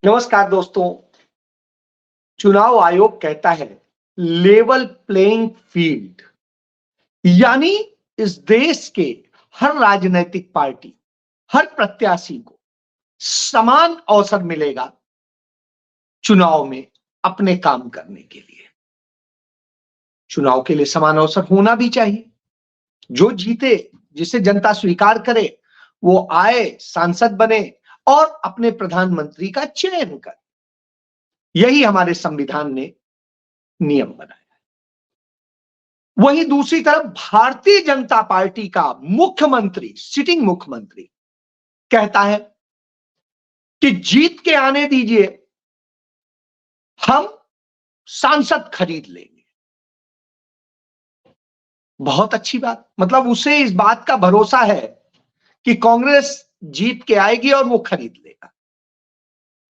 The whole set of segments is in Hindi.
नमस्कार दोस्तों। चुनाव आयोग कहता है लेवल प्लेइंग फील्ड, यानी इस देश के हर राजनीतिक पार्टी, हर प्रत्याशी को समान अवसर मिलेगा चुनाव में अपने काम करने के लिए। चुनाव के लिए समान अवसर होना भी चाहिए। जो जीते, जिसे जनता स्वीकार करे, वो आए, सांसद बने और अपने प्रधानमंत्री का चयन करे। यही हमारे संविधान ने नियम बनाया। वहीं दूसरी तरफ भारतीय जनता पार्टी का मुख्यमंत्री, सिटिंग मुख्यमंत्री कहता है कि जीत के आने दीजिए, हम सांसद खरीद लेंगे। बहुत अच्छी बात, मतलब उसे इस बात का भरोसा है कि कांग्रेस जीत के आएगी और वो खरीद लेगा।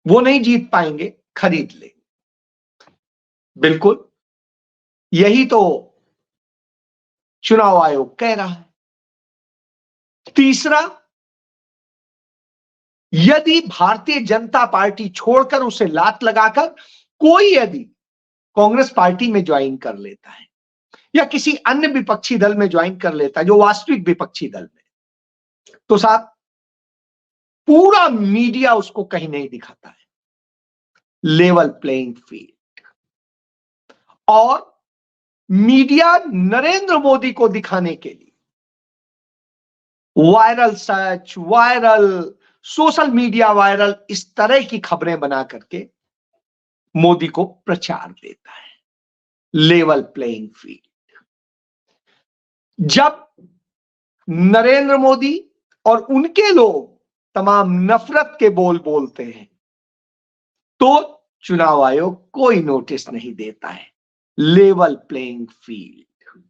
वो नहीं जीत पाएंगे, खरीद लेंगे। बिल्कुल यही तो चुनाव आयोग कह रहा है। तीसरा, यदि भारतीय जनता पार्टी छोड़कर उसे लात लगाकर कोई यदि कांग्रेस पार्टी में ज्वाइन कर लेता है या किसी अन्य विपक्षी दल में ज्वाइन कर लेता है, जो वास्तविक विपक्षी दल में, तो साहब पूरा मीडिया उसको कहीं नहीं दिखाता है। Level playing field. और मीडिया नरेंद्र मोदी को दिखाने के लिए viral search, viral social media viral, इस तरह की खबरें बना करके मोदी को प्रचार देता है। Level playing field. जब नरेंद्र मोदी और उनके लोग तमाम नफरत के बोल बोलते हैं तो चुनाव आयोग कोई नोटिस नहीं देता है। Level playing field.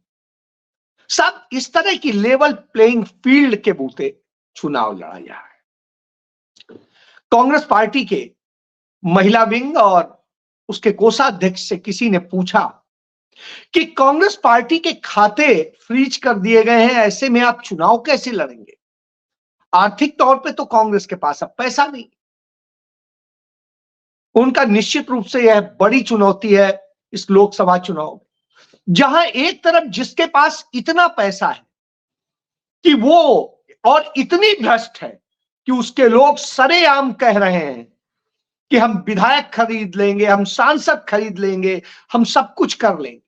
सब इस तरह की लेवल प्लेइंग फील्ड के बूते चुनाव लड़ा जा रहा है। कांग्रेस पार्टी के महिला विंग और उसके कोषाध्यक्ष से किसी ने पूछा कि कांग्रेस पार्टी के खाते फ्रीज कर दिए गए हैं, ऐसे में आप चुनाव कैसे लड़ेंगे? आर्थिक तौर पे तो कांग्रेस के पास अब पैसा नहीं। उनका निश्चित रूप से यह बड़ी चुनौती है इस लोकसभा चुनाव में, जहां एक तरफ जिसके पास इतना पैसा है कि वो और इतनी भ्रष्ट है कि उसके लोग सरेआम कह रहे हैं कि हम विधायक खरीद लेंगे, हम सांसद खरीद लेंगे, हम सब कुछ कर लेंगे,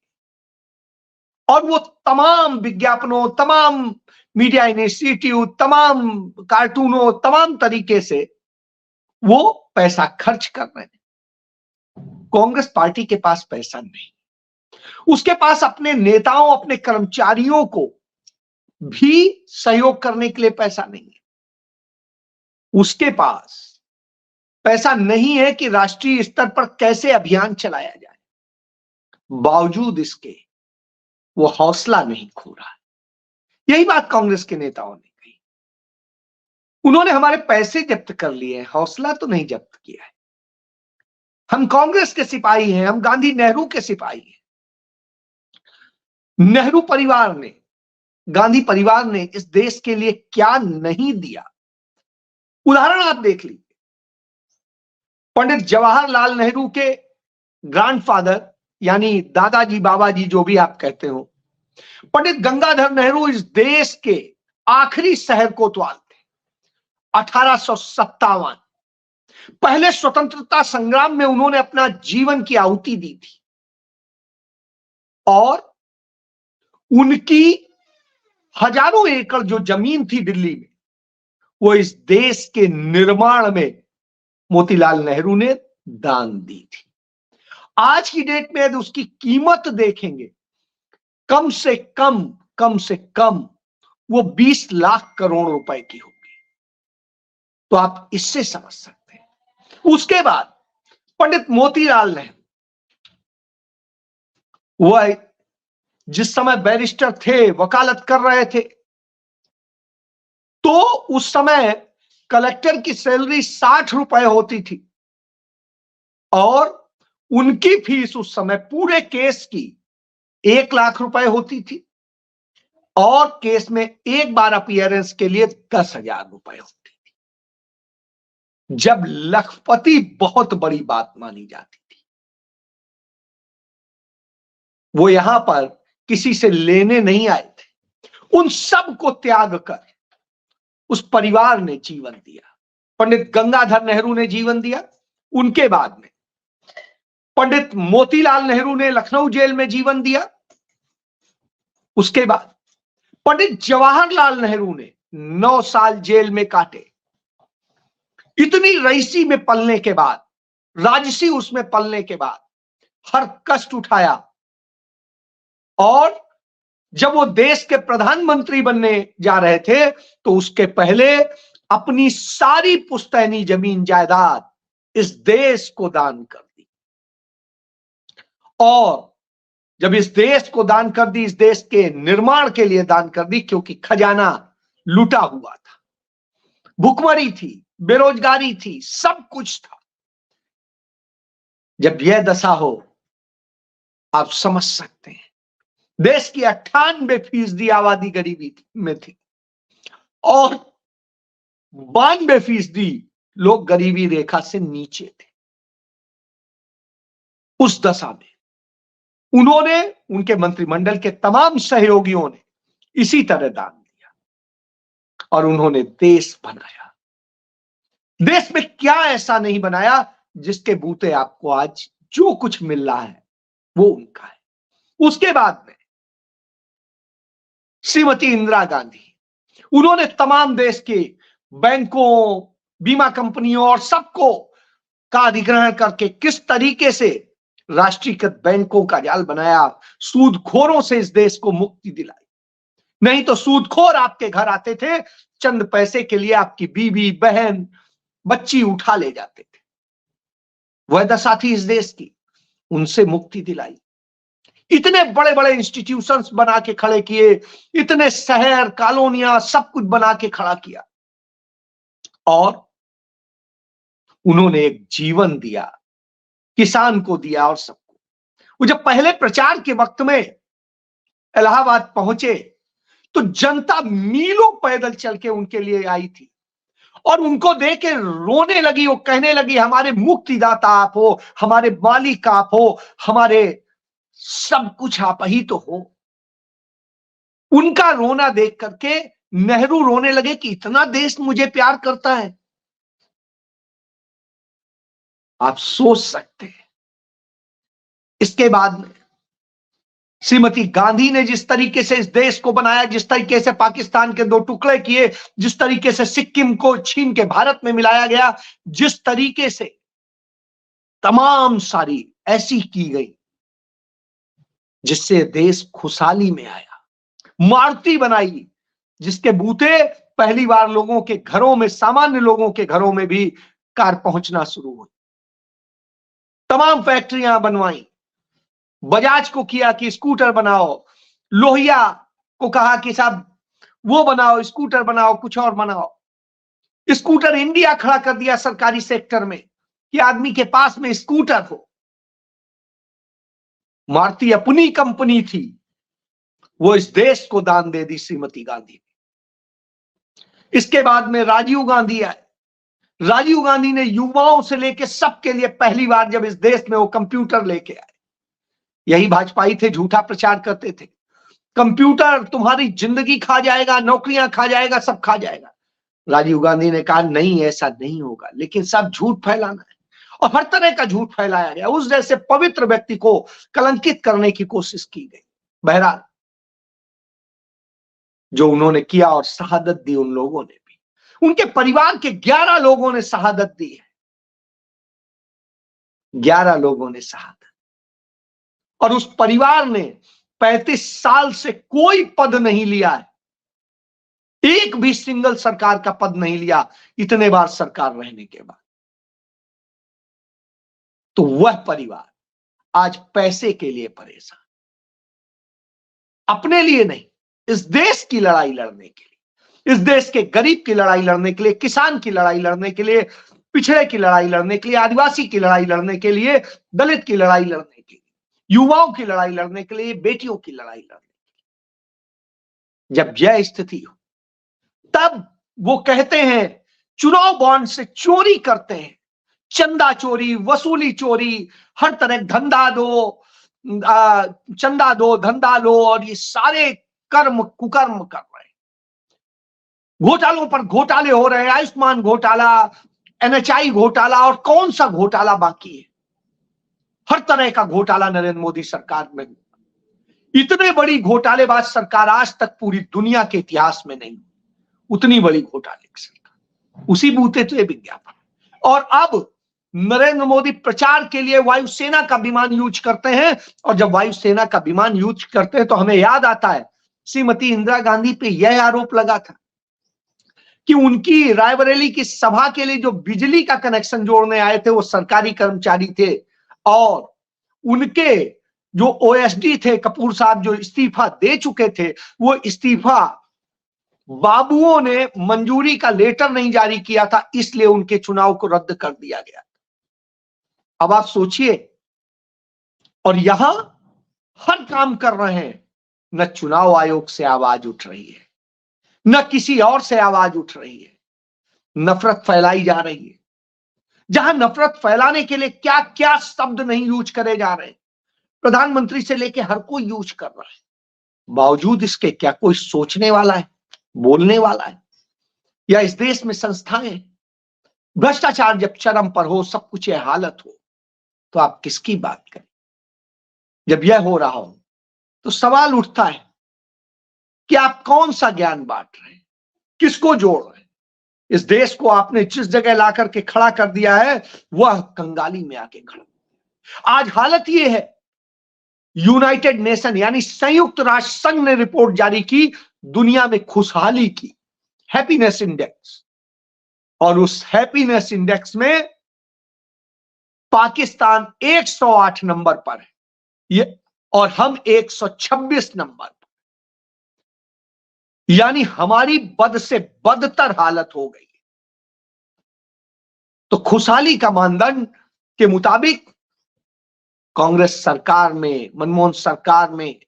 और वो तमाम विज्ञापनों, तमाम मीडिया इनिशिएटिव, तमाम कार्टूनों, तमाम तरीके से वो पैसा खर्च कर रहे हैं। कांग्रेस पार्टी के पास पैसा नहीं। उसके पास अपने नेताओं, अपने कर्मचारियों को भी सहयोग करने के लिए पैसा नहीं है। उसके पास पैसा नहीं है कि राष्ट्रीय स्तर पर कैसे अभियान चलाया जाए। बावजूद इसके वो हौसला नहीं खो रहा है। यही बात कांग्रेस के नेताओं ने कही। उन्होंने हमारे पैसे जब्त कर लिए हैं, हौसला तो नहीं जब्त किया है। हम कांग्रेस के सिपाही हैं, हम गांधी नेहरू के सिपाही हैं। नेहरू परिवार ने, गांधी परिवार ने इस देश के लिए क्या नहीं दिया, उदाहरण आप देख लीजिए। पंडित जवाहरलाल नेहरू के ग्रैंडफादर, यानी दादाजी, बाबाजी, जो भी आप कहते हो, पंडित गंगाधर नेहरू इस देश के आखिरी शहर कोतवाल थे। 1857 पहले स्वतंत्रता संग्राम में उन्होंने अपना जीवन की आहुति दी थी, और उनकी हजारों एकड़ जो जमीन थी दिल्ली में, वो इस देश के निर्माण में मोतीलाल नेहरू ने दान दी थी। आज की डेट में यदि उसकी कीमत देखेंगे, कम से कम वो 20 लाख करोड़ रुपए की होगी। तो आप इससे समझ सकते हैं। उसके बाद पंडित मोतीलाल नेहरू, वह जिस समय बैरिस्टर थे, वकालत कर रहे थे, तो उस समय कलेक्टर की सैलरी 60 रुपए होती थी, और उनकी फीस उस समय पूरे केस की 1 लाख रुपए होती थी, और केस में एक बार अपीयरेंस के लिए 10,000 रुपए होती थी। जब लखपति बहुत बड़ी बात मानी जाती थी। वो यहां पर किसी से लेने नहीं आए थे, उन सब को त्याग कर उस परिवार ने जीवन दिया। पंडित गंगाधर नेहरू ने जीवन दिया, उनके बाद में पंडित मोतीलाल नेहरू ने लखनऊ जेल में जीवन दिया, उसके बाद पंडित जवाहरलाल नेहरू ने 9 साल जेल में काटे। इतनी रईसी में पलने के बाद, राजसी उसमें पलने के बाद हर कष्ट उठाया, और जब वो देश के प्रधानमंत्री बनने जा रहे थे तो उसके पहले अपनी सारी पुश्तैनी जमीन जायदाद इस देश को दान कर दी। और जब इस देश को दान कर दी, इस देश के निर्माण के लिए दान कर दी, क्योंकि खजाना लूटा हुआ था, भुखमरी थी, बेरोजगारी थी, सब कुछ था। जब यह दशा हो, आप समझ सकते हैं, देश की 98% आबादी गरीबी में थी और 92% लोग गरीबी रेखा से नीचे थे। उस दशा में उन्होंने, उनके मंत्रिमंडल के तमाम सहयोगियों ने इसी तरह दान दिया और उन्होंने देश बनाया। देश में क्या ऐसा नहीं बनाया जिसके बूते आपको आज जो कुछ मिल रहा है वो उनका है। उसके बाद में श्रीमती इंदिरा गांधी, उन्होंने तमाम देश के बैंकों, बीमा कंपनियों और सबको का अधिग्रहण करके किस तरीके से राष्ट्रीयकृत बैंकों का जाल बनाया, सूदखोरों से इस देश को मुक्ति दिलाई। नहीं तो सूदखोर आपके घर आते थे, चंद पैसे के लिए आपकी बीवी, बहन, बच्ची उठा ले जाते थे। वह दशा थी इस देश की, उनसे मुक्ति दिलाई। इतने बड़े बड़े इंस्टीट्यूशंस बना के खड़े किए, इतने शहर, कॉलोनियां, सब कुछ बना के खड़ा किया और उन्होंने एक जीवन दिया, किसान को दिया और सबको। वो जब पहले प्रचार के वक्त में इलाहाबाद पहुंचे तो जनता मीलों पैदल चल के उनके लिए आई थी और उनको देख के रोने लगी। वो कहने लगी, हमारे मुक्तिदाता आप हो, हमारे मालिक आप हो, हमारे सब कुछ आप ही तो हो। उनका रोना देख करके नेहरू रोने लगे कि इतना देश मुझे प्यार करता है। आप सोच सकते हैं। इसके बाद में श्रीमती गांधी ने जिस तरीके से इस देश को बनाया, जिस तरीके से पाकिस्तान के 2 टुकड़े किए, जिस तरीके से सिक्किम को छीन के भारत में मिलाया गया, जिस तरीके से तमाम सारी ऐसी की गई जिससे देश खुशहाली में आया। मारुति बनाई जिसके बूते पहली बार लोगों के घरों में, सामान्य लोगों के घरों में भी कार पहुंचना शुरू हुई। तमाम फैक्ट्रियां बनवाई। बजाज को किया कि स्कूटर बनाओ, लोहिया को कहा कि साहब वो बनाओ, स्कूटर बनाओ, कुछ और बनाओ। स्कूटर इंडिया खड़ा कर दिया सरकारी सेक्टर में कि आदमी के पास में स्कूटर हो। मारुति अपनी कंपनी थी, वो इस देश को दान दे दी श्रीमती गांधी ने। इसके बाद में राजीव गांधी आए। राजीव गांधी ने युवाओं से लेकर सबके लिए पहली बार जब इस देश में वो कंप्यूटर लेके आए, यही भाजपाई थे, झूठा प्रचार करते थे, कंप्यूटर तुम्हारी जिंदगी खा जाएगा, नौकरियां खा जाएगा, सब खा जाएगा। राजीव गांधी ने कहा नहीं, ऐसा नहीं होगा, लेकिन सब झूठ फैलाना है और हर तरह का झूठ फैलाया गया। उस जैसे पवित्र व्यक्ति को कलंकित करने की कोशिश की गई। बहरहाल जो उन्होंने किया और शहादत दी उन लोगों ने भी, उनके परिवार के 11 लोगों ने शहादत दी है। 11 लोगों ने शहादत, और उस परिवार ने 35 साल से कोई पद नहीं लिया है, एक भी सिंगल सरकार का पद नहीं लिया इतने बार सरकार रहने के बाद। तो वह परिवार आज पैसे के लिए परेशान, अपने लिए नहीं, इस देश की लड़ाई लड़ने के लिए, इस देश के गरीब की लड़ाई लड़ने के लिए, किसान की लड़ाई लड़ने के लिए, पिछड़े की लड़ाई लड़ने के लिए, आदिवासी की लड़ाई लड़ने के लिए, दलित की लड़ाई लड़ने के लिए, युवाओं की लड़ाई लड़ने के लिए, बेटियों की लड़ाई लड़ने के लिए। जब यह स्थिति हो तब वो कहते हैं चुनाव बॉन्ड से चोरी करते हैं, चंदा चोरी, वसूली चोरी, हर तरह धंधा दो, चंदा दो, धंधा लो, और ये सारे कर्म कुकर्म कर रहे हैं। घोटालों पर घोटाले हो रहे हैं, आयुष्मान घोटाला, एनएचआई घोटाला, और कौन सा घोटाला बाकी है। हर तरह का घोटाला नरेंद्र मोदी सरकार में। इतने बड़ी घोटालेबाज सरकार आज तक पूरी दुनिया के इतिहास में नहीं, उतनी बड़ी घोटाले की सरकार, उसी बूते तो ये विज्ञापन। और अब नरेंद्र मोदी प्रचार के लिए वायुसेना का विमान यूज करते हैं, और जब वायुसेना का विमान यूज करते हैं तो हमें याद आता है श्रीमती इंदिरा गांधी पे यह आरोप लगा था कि उनकी रायबरेली की सभा के लिए जो बिजली का कनेक्शन जोड़ने आए थे वो सरकारी कर्मचारी थे, और उनके जो ओएसडी थे कपूर साहब, जो इस्तीफा दे चुके थे, वो इस्तीफा बाबुओं ने मंजूरी का लेटर नहीं जारी किया था, इसलिए उनके चुनाव को रद्द कर दिया गया। अब आप सोचिए, और यहां हर काम कर रहे हैं, न चुनाव आयोग से आवाज उठ रही है, न किसी और से आवाज उठ रही है, नफरत फैलाई जा रही है। जहां नफरत फैलाने के लिए क्या क्या शब्द नहीं यूज करे जा रहे, प्रधानमंत्री से लेके हर कोई यूज कर रहा है, बावजूद इसके क्या कोई सोचने वाला है, बोलने वाला है? या इस देश में संस्थाएं, भ्रष्टाचार जब चरम पर हो, सब कुछ यह हालत हो, तो आप किसकी बात करें? जब यह हो रहा हो तो सवाल उठता है कि आप कौन सा ज्ञान बांट रहे हैं, किसको जोड़ रहे हैं? इस देश को आपने जिस जगह ला करके खड़ा कर दिया है, वह कंगाली में आके खड़ा। आज हालत यह है, यूनाइटेड नेशन यानी संयुक्त राष्ट्र संघ ने रिपोर्ट जारी की दुनिया में खुशहाली की, हैप्पीनेस इंडेक्स, और उस हैप्पीनेस इंडेक्स में पाकिस्तान 108 नंबर पर है, ये, और हम 126 नंबर पर, यानी हमारी बद से बदतर हालत हो गई है। तो खुशहाली का मानदंड के मुताबिक कांग्रेस सरकार में, मनमोहन सरकार में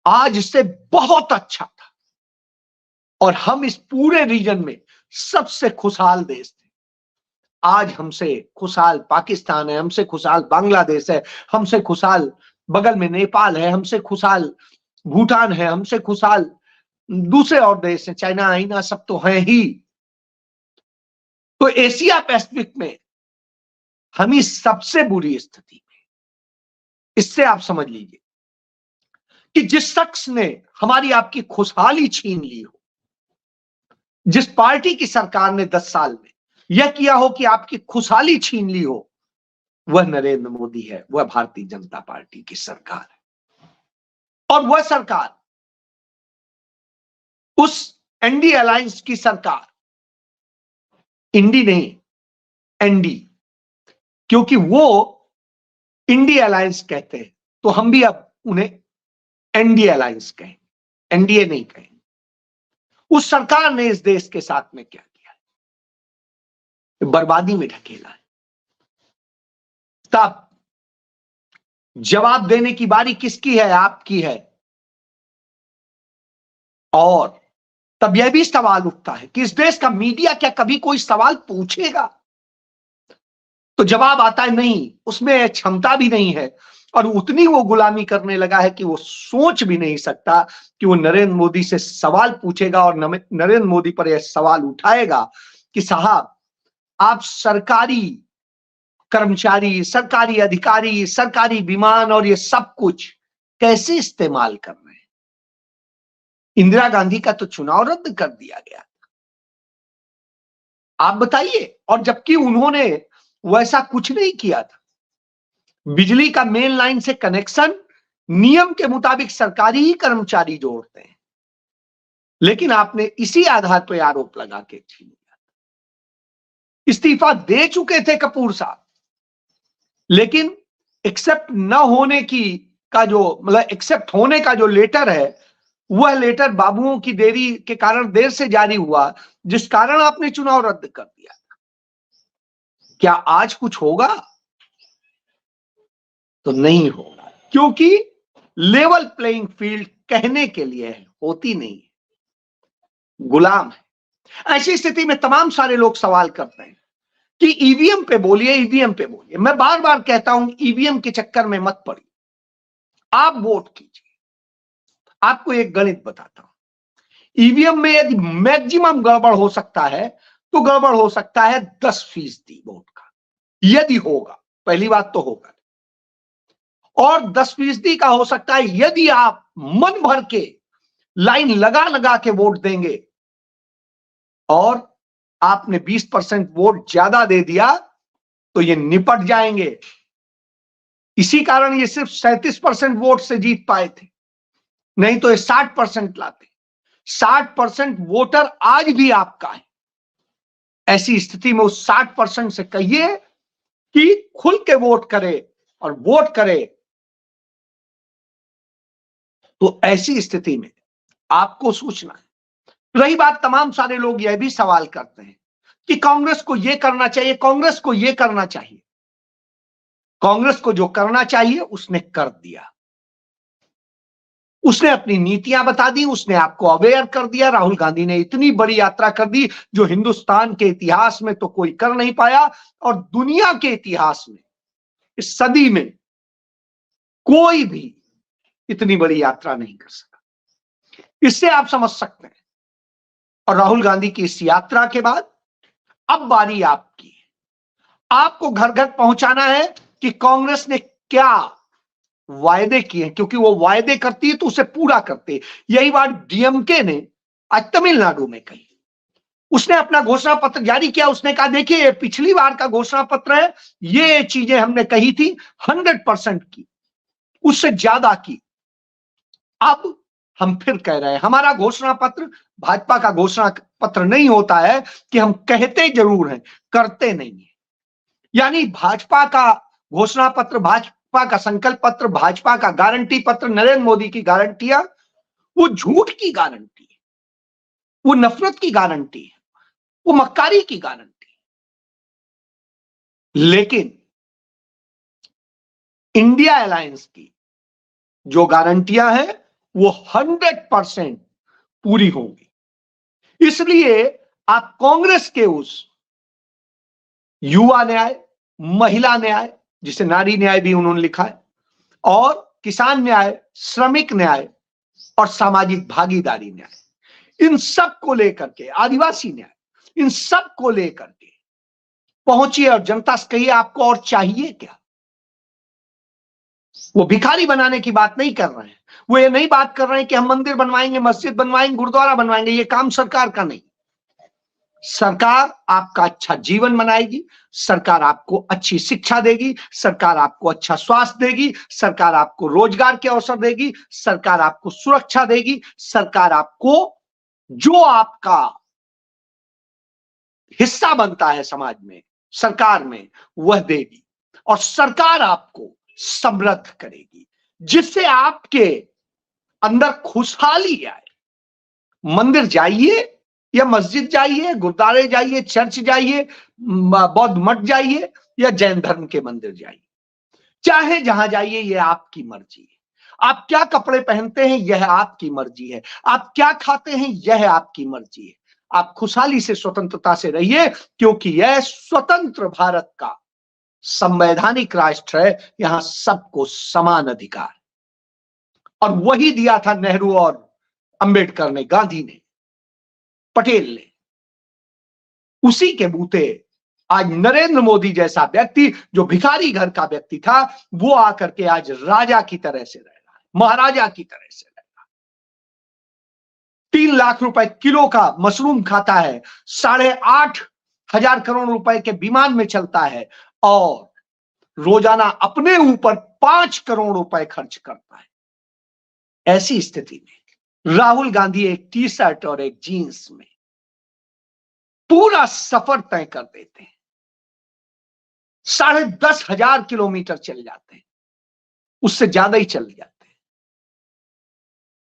आज से बहुत अच्छा था, और हम इस पूरे रीजन में सबसे खुशहाल देश थे। आज हमसे खुशहाल पाकिस्तान है, हमसे खुशहाल बांग्लादेश है, हमसे खुशहाल बगल में नेपाल है, हमसे खुशहाल भूटान है, हमसे खुशहाल दूसरे और देश हैं, चाइना आइना सब तो हैं ही। तो एशिया पैसिफिक में हम ही सबसे बुरी स्थिति में। इससे आप समझ लीजिए कि जिस शख्स ने हमारी आपकी खुशहाली छीन ली हो, जिस पार्टी की सरकार ने 10 साल में यह किया हो कि आपकी खुशहाली छीन ली हो, वह नरेंद्र मोदी है, वह भारतीय जनता पार्टी की सरकार है। और वह सरकार, उस एनडी अलायंस की सरकार, इंडी नहीं एनडी, क्योंकि वो इंडी अलायंस कहते हैं, तो हम भी अब उन्हें एनडी अलायंस कहें, एनडीए नहीं कहें। उस सरकार ने इस देश के साथ में क्या किया, बर्बादी में ढकेला है। तब जवाब देने की बारी किसकी है? आपकी है। और तब यह भी सवाल उठता है कि इस देश का मीडिया क्या कभी कोई सवाल पूछेगा? तो जवाब आता है नहीं, उसमें क्षमता भी नहीं है, और उतनी वो गुलामी करने लगा है कि वो सोच भी नहीं सकता कि वो नरेंद्र मोदी से सवाल पूछेगा और नरेंद्र मोदी पर यह सवाल उठाएगा कि साहब, आप सरकारी कर्मचारी, सरकारी अधिकारी, सरकारी विमान और ये सब कुछ कैसे इस्तेमाल कर रहे हैं? इंदिरा गांधी का तो चुनाव रद्द कर दिया गया, आप बताइए। और जबकि उन्होंने वैसा कुछ नहीं किया था। बिजली का मेन लाइन से कनेक्शन नियम के मुताबिक सरकारी ही कर्मचारी जोड़ते हैं, लेकिन आपने इसी आधार पर आरोप लगा के छीन लिया। इस्तीफा दे चुके थे कपूर साहब, लेकिन एक्सेप्ट न होने की का जो मतलब एक्सेप्ट होने का जो लेटर है, वह लेटर बाबुओं की देरी के कारण देर से जारी हुआ, जिस कारण आपने चुनाव रद्द कर दिया। क्या आज कुछ होगा? तो नहीं होगा, क्योंकि लेवल प्लेइंग फील्ड कहने के लिए है, होती नहीं है, गुलाम है। ऐसी स्थिति में तमाम सारे लोग सवाल करते हैं कि ईवीएम पे बोलिए, ईवीएम पे बोलिए। मैं बार बार कहता हूं ईवीएम के चक्कर में मत पड़िए, आप वोट कीजिए। आपको एक गणित बताता हूं, ईवीएम में यदि मैक्सिमम गड़बड़ हो सकता है तो गड़बड़ हो सकता है 10% वोट का, यदि होगा, पहली बात तो होगा, और 10% का हो सकता है यदि आप मन भर के लाइन लगा लगा के वोट देंगे और आपने 20% वोट ज्यादा दे दिया तो ये निपट जाएंगे। इसी कारण ये सिर्फ 37% वोट से जीत पाए थे, नहीं तो ये 60% लाते। 60% वोटर आज भी आपका है। ऐसी स्थिति में उस 60% से कहिए कि खुल के वोट करे और वोट करे। तो ऐसी स्थिति में आपको सोचना है। रही बात, तमाम सारे लोग यह भी सवाल करते हैं कि कांग्रेस को यह करना चाहिए, कांग्रेस को यह करना चाहिए। कांग्रेस को जो करना चाहिए उसने कर दिया। उसने अपनी नीतियां बता दी, उसने आपको अवेयर कर दिया। राहुल गांधी ने इतनी बड़ी यात्रा कर दी जो हिंदुस्तान के इतिहास में तो कोई कर नहीं पाया, और दुनिया के इतिहास में इस सदी में कोई भी इतनी बड़ी यात्रा नहीं कर सका। इससे आप समझ सकते हैं। और राहुल गांधी की इस यात्रा के बाद अब बारी आपकी है। आपको घर घर पहुंचाना है कि कांग्रेस ने क्या वायदे किए, क्योंकि वो वायदे करती है तो उसे पूरा करते। यही बात डीएमके ने आज तमिलनाडु में कही। उसने अपना घोषणा पत्र जारी किया। उसने कहा देखिए ये पिछली बार का घोषणा पत्र है, ये चीजें हमने कही थी 100% की, उससे ज्यादा की। अब हम फिर कह रहे हैं हमारा घोषणा पत्र भाजपा का घोषणा पत्र नहीं होता है कि हम कहते जरूर हैं, करते नहीं है। यानी भाजपा का घोषणा पत्र, भाजपा का संकल्प पत्र, भाजपा का गारंटी पत्र, नरेंद्र मोदी की गारंटियां, वो झूठ की गारंटी है, वो नफरत की गारंटी है, वो मक्कारी की गारंटी है। लेकिन इंडिया अलायंस की जो गारंटियां हैं वो 100% पूरी होंगी। इसलिए आप कांग्रेस के उस युवा न्याय, महिला न्याय, जिसे नारी न्याय भी उन्होंने लिखा है, और किसान न्याय, श्रमिक न्याय और सामाजिक भागीदारी न्याय, इन सब को लेकर के, आदिवासी न्याय, इन सब को लेकर के पहुंचिए और जनता से कहिए आपको और चाहिए क्या। वो भिखारी बनाने की बात नहीं कर रहे हैं, वो ये नहीं बात कर रहे हैं कि हम मंदिर बनवाएंगे, मस्जिद बनवाएंगे, गुरुद्वारा बनवाएंगे। ये काम सरकार का नहीं। सरकार आपका अच्छा जीवन बनाएगी, सरकार आपको अच्छी शिक्षा देगी, सरकार आपको अच्छा स्वास्थ्य देगी, सरकार आपको रोजगार के अवसर देगी, सरकार आपको सुरक्षा देगी, सरकार आपको जो आपका हिस्सा बनता है समाज में, सरकार में, वह देगी। और सरकार आपको समृद्ध करेगी, जिससे आपके अंदर खुशहाली आए। मंदिर जाइए या मस्जिद जाइए, गुरुद्वारे जाइए, चर्च जाइए, बौद्ध मठ जाइए या जैन धर्म के मंदिर जाइए, चाहे जहां जाइए, यह आपकी मर्जी है। आप क्या कपड़े पहनते हैं यह आपकी मर्जी है, आप क्या खाते हैं यह आपकी मर्जी है। आप खुशहाली से, स्वतंत्रता से रहिए, क्योंकि यह स्वतंत्र भारत का संवैधानिक राष्ट्र है। यहां सबको समान अधिकार, और वही दिया था नेहरू और अंबेडकर ने, गांधी ने, पटेल ने। उसी के बूते आज नरेंद्र मोदी जैसा व्यक्ति, जो भिखारी घर का व्यक्ति था, वो आकर के आज राजा की तरह से रह रहा है, महाराजा की तरह से रह रहा है। 3 लाख रुपए किलो का मशरूम खाता है, 8,500 करोड़ रुपए के विमान में चलता है, और रोजाना अपने ऊपर 5 करोड़ रुपए खर्च करता है। ऐसी स्थिति में राहुल गांधी एक टी शर्ट और एक जीन्स में पूरा सफर तय कर देते हैं, 10,500 किलोमीटर चल जाते हैं, उससे ज्यादा ही चल जाते हैं।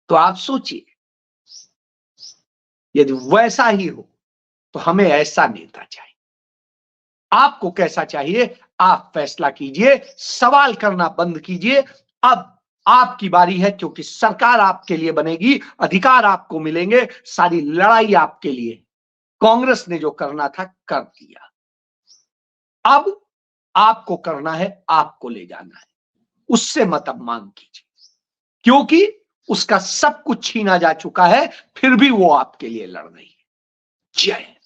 तो आप सोचिए, यदि वैसा ही हो तो हमें ऐसा नेता चाहिए। आपको कैसा चाहिए, आप फैसला कीजिए, सवाल करना बंद कीजिए। अब आपकी बारी है, क्योंकि सरकार आपके लिए बनेगी, अधिकार आपको मिलेंगे, सारी लड़ाई आपके लिए। कांग्रेस ने जो करना था कर दिया। अब आपको करना है, आपको ले जाना है, उससे मत अब मांग कीजिए, क्योंकि उसका सब कुछ छीना जा चुका है, फिर भी वो आपके लिए लड़ रही है। जय हिंद।